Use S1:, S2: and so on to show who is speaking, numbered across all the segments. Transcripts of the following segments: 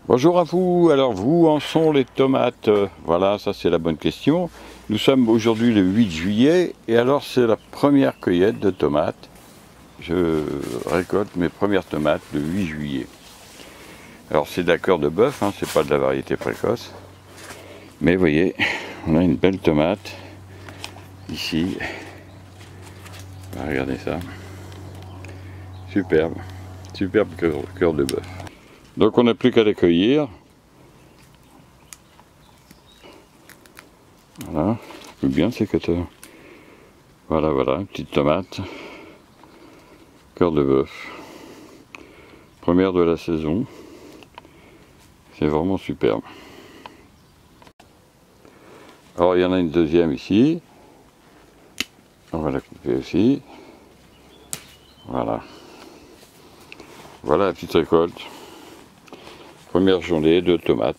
S1: Bonjour à vous, alors où en sont les tomates? Voilà, ça c'est la bonne question. Nous sommes aujourd'hui le 8 juillet et alors c'est la première cueillette de tomates. Je récolte mes premières tomates le 8 juillet. Alors c'est de la cœur de bœuf, hein, c'est pas de la variété précoce. Mais vous voyez, on a une belle tomate ici. Regardez ça. Superbe, superbe cœur de bœuf. Donc on n'a plus qu'à les cueillir. Voilà, coupe bien le sécateur. Voilà, voilà, une petite tomate. Cœur de bœuf. Première de la saison. C'est vraiment superbe. Alors il y en a une deuxième ici. On va la couper aussi. Voilà. Voilà la petite récolte. Première journée de tomates.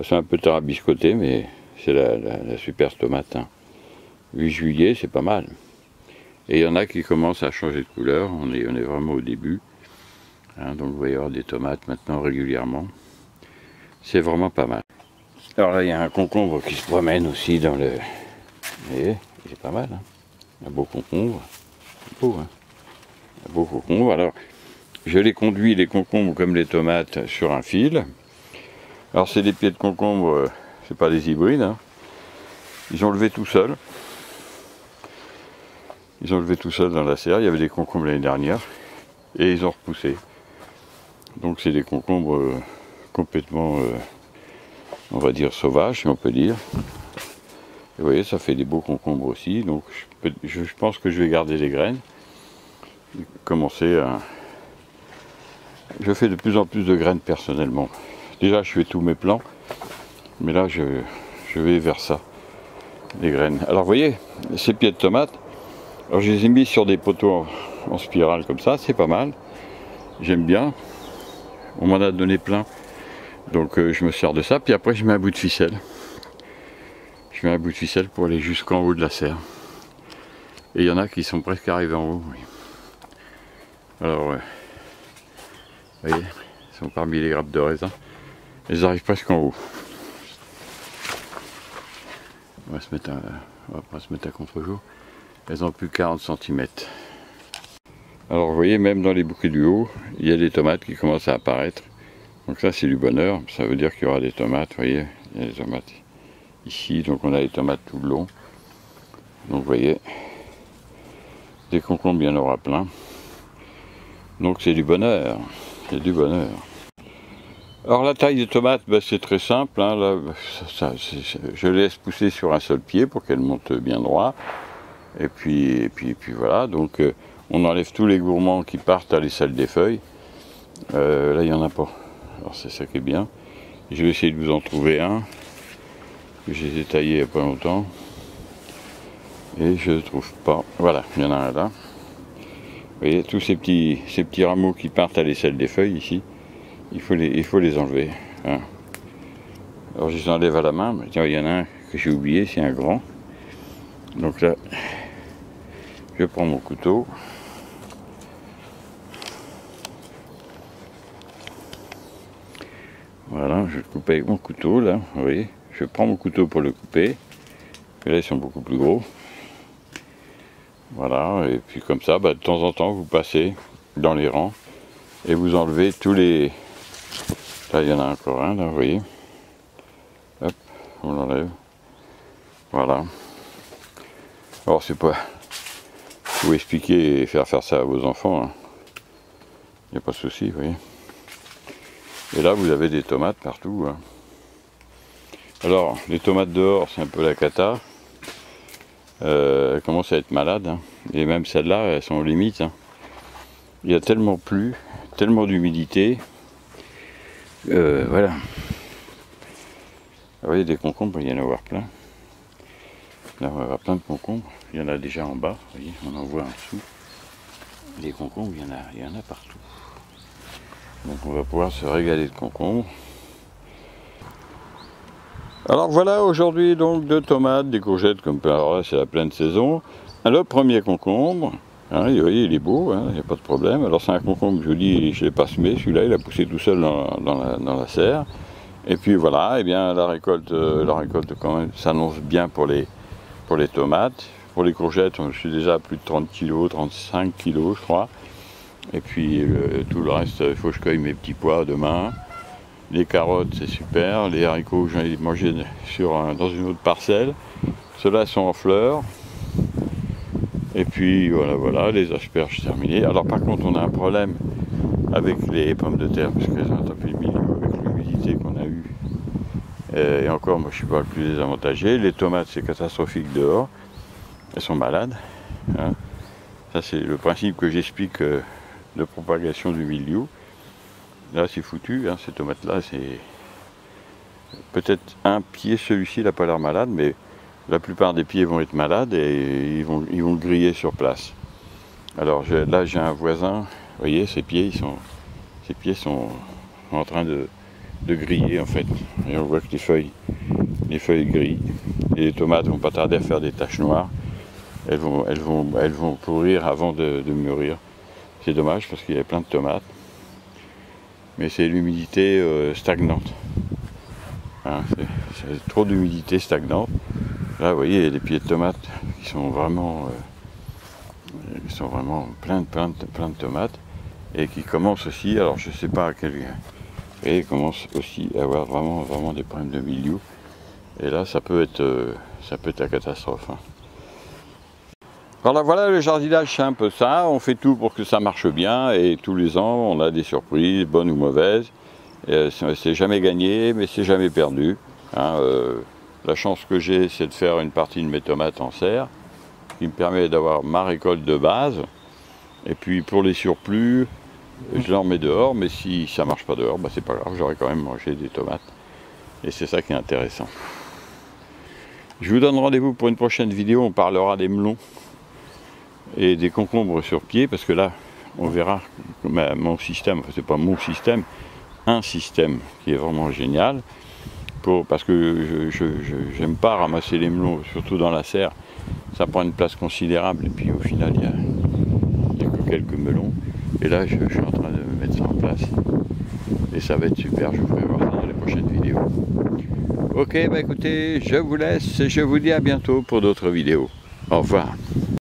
S1: C'est un peu tard à biscotter, mais c'est la super tomate. Hein. 8 juillet, c'est pas mal. Et il y en a qui commencent à changer de couleur. On est vraiment au début. Hein, donc vous va y avoir des tomates maintenant régulièrement. C'est vraiment pas mal. Alors là, il y a un concombre qui se promène aussi dans le... Vous voyez, il est pas mal. Hein. Un beau concombre. Beau, hein. Un beau concombre. Alors, je les conduis, les concombres, comme les tomates, sur un fil. Alors, c'est des pieds de concombre, c'est pas des hybrides. Hein. Ils ont levé tout seuls. Ils ont levé tout seuls dans la serre. Il y avait des concombres l'année dernière. Et ils ont repoussé. Donc, c'est des concombres complètement, on va dire, sauvages, si on peut dire. Et vous voyez, ça fait des beaux concombres aussi. Donc, je pense que je vais garder les graines. Commencer à... Je fais de plus en plus de graines personnellement. Déjà, je fais tous mes plants, mais là, je vais vers ça, les graines. Alors, vous voyez, ces pieds de tomates, alors je les ai mis sur des poteaux en spirale comme ça, c'est pas mal. J'aime bien. On m'en a donné plein, donc je me sers de ça. Puis après, je mets un bout de ficelle. Je mets un bout de ficelle pour aller jusqu'en haut de la serre. Et il y en a qui sont presque arrivés en haut. Oui. Alors, vous voyez, ils sont parmi les grappes de raisin. Ils arrivent presque en haut. On va pas se mettre à contre-jour. Elles ont plus 40 cm. Alors vous voyez, même dans les bouquets du haut, il y a des tomates qui commencent à apparaître. Donc ça c'est du bonheur. Ça veut dire qu'il y aura des tomates. Vous voyez, il y a des tomates ici. Donc on a des tomates tout le long. Donc vous voyez, des concombres il y en aura plein. Donc c'est du bonheur. C'est du bonheur. Alors la taille des tomates, ben, c'est très simple. Hein, là, je laisse pousser sur un seul pied pour qu'elles montent bien droit. Et puis voilà. Donc on enlève tous les gourmands qui partent à l'aisselle des feuilles. Là il n'y en a pas. Alors c'est ça qui est bien. Et je vais essayer de vous en trouver un. Je les ai taillés il n'y a pas longtemps. Et je ne trouve pas. Voilà, il y en a un là. Vous voyez, tous ces petits rameaux qui partent à l'aisselle des feuilles ici. Il faut les enlever. Hein. Alors je les enlève à la main. Mais tiens, il y en a un que j'ai oublié, c'est un grand. Donc là, je prends mon couteau. Voilà, je le coupe avec mon couteau là. Vous voyez, je prends mon couteau pour le couper. Et là, ils sont beaucoup plus gros. Voilà, et puis comme ça, bah, de temps en temps, vous passez dans les rangs et vous enlevez tous les... Là, il y en a encore un, là, vous voyez. Hop, on l'enlève. Voilà. Alors, c'est pas... Vous expliquer et faire ça à vos enfants. Hein. Il n'y a pas de souci, vous voyez. Et là, vous avez des tomates partout. Hein. Alors, les tomates dehors, c'est un peu la cata. Elles commencent à être malades. Hein. Et même celles-là, elles sont aux limites. Hein. Il y a tellement plu, tellement d'humidité. Voilà. Vous voyez, des concombres, il y en a avoir plein. Là, on va avoir plein de concombres. Il y en a déjà en bas, vous voyez, on en voit en dessous. Les concombres, il y en a partout. Donc on va pouvoir se régaler de concombres. Alors voilà, aujourd'hui donc 2 tomates, des courgettes, comme alors là c'est la pleine saison. Le premier concombre, Hein, vous voyez, il est beau, il n'y a pas de problème. Alors c'est un concombre, je dis, je ne l'ai pas semé, celui-là, il a poussé tout seul dans la serre. Et puis voilà, eh bien, la récolte quand même s'annonce bien pour les tomates. Pour les courgettes, je suis déjà à plus de 30 kg, 35 kg, je crois. Et puis tout le reste, il faut que je cueille mes petits pois demain. Les carottes, c'est super. Les haricots, j'en ai mangé dans une autre parcelle. Ceux-là sont en fleurs. Et puis voilà, les asperges terminées. Alors par contre, on a un problème avec les pommes de terre, parce qu'elles ont un peu le milieu avec l'humidité qu'on a eue. Et encore, moi je suis pas le plus désavantagé. Les tomates, c'est catastrophique dehors. Elles sont malades. Hein. Ça, c'est le principe que j'explique de propagation du milieu. Là, c'est foutu. Hein, ces tomates-là, c'est peut-être un pied, celui-ci, il n'a pas l'air malade, mais la plupart des pieds vont être malades et ils vont griller sur place. Alors là, j'ai un voisin. Vous voyez, ses pieds sont en train de griller en fait. Et on voit que les feuilles grillent. Et les tomates vont pas tarder à faire des taches noires. Elles vont pourrir avant de mûrir. C'est dommage parce qu'il y a plein de tomates. Mais c'est l'humidité stagnante. Hein, c'est trop d'humidité stagnante. Là, vous voyez, il y a des pieds de tomates qui sont vraiment plein de tomates. Et qui commencent aussi, alors je ne sais pas à quel... Et ils commencent aussi à avoir vraiment des problèmes de milieu. Et là, ça peut être la catastrophe. Hein. Alors voilà, le jardinage, c'est un peu ça. On fait tout pour que ça marche bien. Et tous les ans, on a des surprises, bonnes ou mauvaises. C'est jamais gagné, mais c'est jamais perdu. Hein, la chance que j'ai, c'est de faire une partie de mes tomates en serre, qui me permet d'avoir ma récolte de base. Et puis pour les surplus, je les remets dehors, mais si ça ne marche pas dehors, bah c'est pas grave, j'aurai quand même mangé des tomates. Et c'est ça qui est intéressant. Je vous donne rendez-vous pour une prochaine vidéo, on parlera des melons et des concombres sur pied, parce que là, on verra mon système, enfin c'est pas mon système, un système qui est vraiment génial, parce que je n'aime pas ramasser les melons, surtout dans la serre, ça prend une place considérable, et puis au final, il y a que quelques melons. Et là, je suis en train de mettre ça en place. Et ça va être super, je vous ferai voir ça dans les prochaines vidéos. Ok, bah écoutez, je vous laisse et je vous dis à bientôt pour d'autres vidéos. Au revoir.